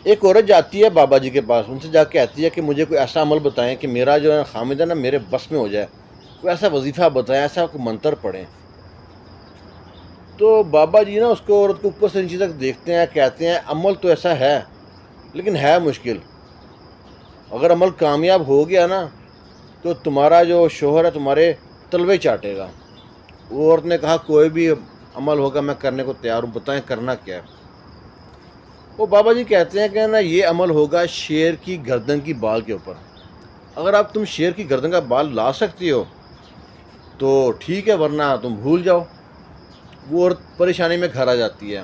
ایک عورت جاتی ہے بابا جی کے پاس، ان سے جا کے کہتی ہے کہ مجھے کوئی ایسا عمل بتائیں کہ میرا جو ہے خامد ہے نا میرے بس میں ہو جائے، کوئی ایسا وظیفہ بتائیں، ایسا کوئی منتر پڑھیں۔ تو بابا جی نا اس کو عورت کو اوپر سے نیچے تک دیکھتے ہیں، کہتے ہیں عمل تو ایسا ہے لیکن ہے مشکل، اگر عمل کامیاب ہو گیا نا تو تمہارا جو شوہر ہے تمہارے تلوے چاٹے گا۔ وہ عورت نے کہا کوئی بھی عمل ہوگا میں کرنے کو تیار ہوں، بتائیں کرنا کیا ہے۔ وہ بابا جی کہتے ہیں کہ نا یہ عمل ہوگا شیر کی گردن کی بال کے اوپر، اگر آپ تم شیر کی گردن کا بال لا سکتی ہو تو ٹھیک ہے، ورنہ تم بھول جاؤ۔ وہ عورت پریشانی میں گھر آ جاتی ہے،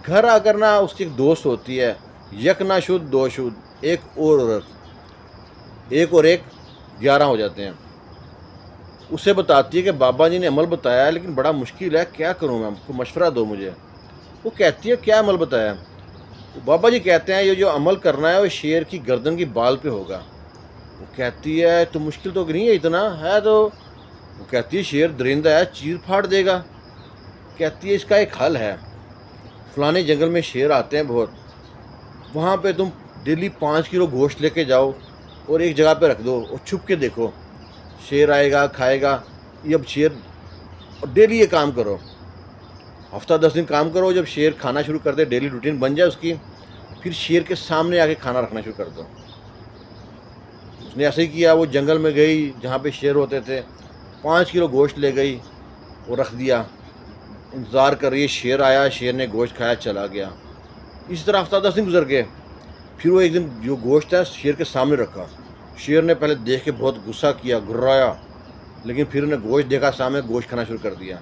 گھر آ کر نا اس کی ایک دوست ہوتی ہے، یک نہ شد دو شد، ایک اور عورت، ایک اور ایک 11 ہو جاتے ہیں۔ اسے بتاتی ہے کہ بابا جی نے عمل بتایا ہے لیکن بڑا مشکل ہے، کیا کروں میں، کو مشورہ دو مجھے۔ وہ کہتی ہے کیا عمل بتایا ہے؟ بابا جی کہتے ہیں یہ جو عمل کرنا ہے وہ شیر کی گردن کی بال پہ ہوگا۔ وہ کہتی ہے تو مشکل تو نہیں ہے، اتنا ہے تو؟ وہ کہتی ہے شیر درندہ ہے، چیر پھاڑ دے گا۔ کہتی ہے اس کا ایک حل ہے، فلانے جنگل میں شیر آتے ہیں بہت، وہاں پہ تم ڈیلی 5 کلو گوشت لے کے جاؤ اور ایک جگہ پہ رکھ دو اور چھپ کے دیکھو، شیر آئے گا کھائے گا۔ یہ اب شیر ڈیلی یہ کام کرو، ہفتہ 10 دن کام کرو، جب شیر کھانا شروع کر دے، ڈیلی روٹین بن جائے اس کی، پھر شیر کے سامنے آ کے کھانا رکھنا شروع کر دو۔ اس نے ایسے ہی کیا، وہ جنگل میں گئی جہاں پہ شیر ہوتے تھے، 5 کلو گوشت لے گئی اور رکھ دیا، انتظار کر رہی ہے، شیر آیا، شیر نے گوشت کھایا چلا گیا۔ اسی طرح ہفتہ 10 دن گزر گئے، پھر وہ ایک دن جو گوشت ہے شیر کے سامنے رکھا، شیر نے پہلے دیکھ کے بہت غصہ کیا، گھرایا، لیکن پھر انہیں گوشت دیکھا سامنے، گوشت کھانا شروع کر دیا۔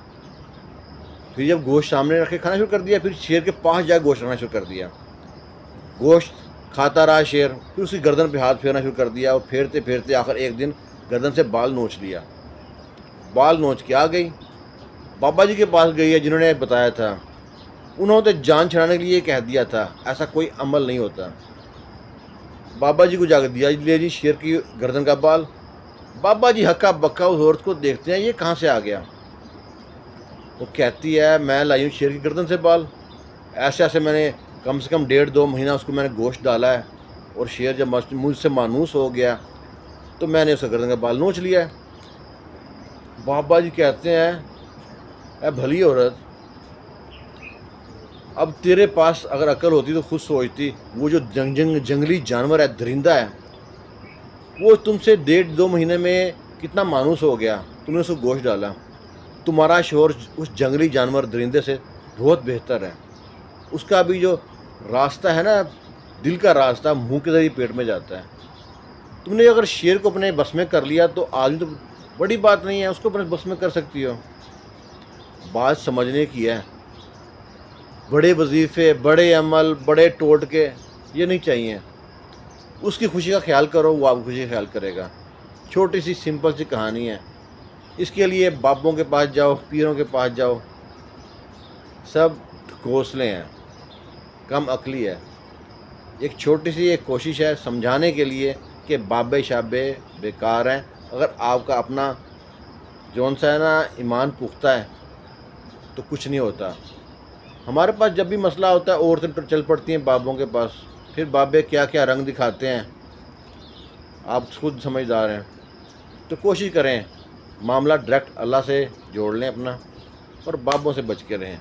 پھر جب گوشت سامنے رکھ کے کھانا شروع کر دیا، پھر شیر کے پاس جا کے گوشت رکھنا شروع کر دیا، گوشت کھاتا رہا شیر، پھر اس کی گردن پہ ہاتھ پھیرنا شروع کر دیا، اور پھیرتے پھیرتے آخر ایک دن گردن سے بال نوچ لیا۔ بال نوچ کے آ گئی، بابا جی کے پاس گئی ہے جنہوں نے بتایا تھا، انہوں نے جان چھڑانے کے لیے کہہ دیا تھا ایسا کوئی عمل نہیں ہوتا۔ بابا جی کو جا کے دیا لے جی شیر کی گردن کا بال۔ بابا جی ہکا بکا اس عورت کو دیکھتے ہیں یہ کہاں سے آ گیا۔ وہ کہتی ہے میں لائی ہوں شیر کی گردن سے بال، ایسے ایسے میں نے کم سے کم 1.5-2 مہینہ اس کو میں نے گوشت ڈالا ہے، اور شیر جب مجھ سے مانوس ہو گیا تو میں نے اس کا گردن کا بال نوچ لیا ہے۔ بابا جی کہتے ہیں اے بھلی عورت، اب تیرے پاس اگر عقل ہوتی تو خود سوچتی، وہ جو جنگلی جانور ہے، درندہ ہے، وہ تم سے 1.5-2 مہینے میں کتنا مانوس ہو گیا، تم نے اس کو گوشت ڈالا، تمہارا شوہر اس جنگلی جانور درندے سے بہت بہتر ہے، اس کا بھی جو راستہ ہے نا، دل کا راستہ منہ کے ذریعے پیٹ میں جاتا ہے، تم نے اگر شیر کو اپنے بس میں کر لیا تو آدمی تو بڑی بات نہیں ہے، اس کو اپنے بس میں کر سکتی ہو۔ بات سمجھنے کی ہے، بڑے وظیفے، بڑے عمل، بڑے ٹوٹکے یہ نہیں چاہیے، اس کی خوشی کا خیال کرو، وہ آپ کی خوشی کا خیال کرے گا۔ چھوٹی سی سمپل سی کہانی ہے، اس کے لیے بابوں کے پاس جاؤ، پیروں کے پاس جاؤ، سب گھونسلے ہیں، کم عقلی ہے۔ ایک چھوٹی سی ایک کوشش ہے سمجھانے کے لیے کہ بابے شابے بیکار ہیں، اگر آپ کا اپنا جون سا ہے نا ایمان پختہ ہے تو کچھ نہیں ہوتا۔ ہمارے پاس جب بھی مسئلہ ہوتا ہے عورتیں چل پڑتی ہیں بابوں کے پاس، پھر بابے کیا کیا رنگ دکھاتے ہیں، آپ خود سمجھدار ہیں۔ تو کوشش کریں معاملہ ڈائریکٹ اللہ سے جوڑ لیں اپنا، اور بابوں سے بچ کے رہیں۔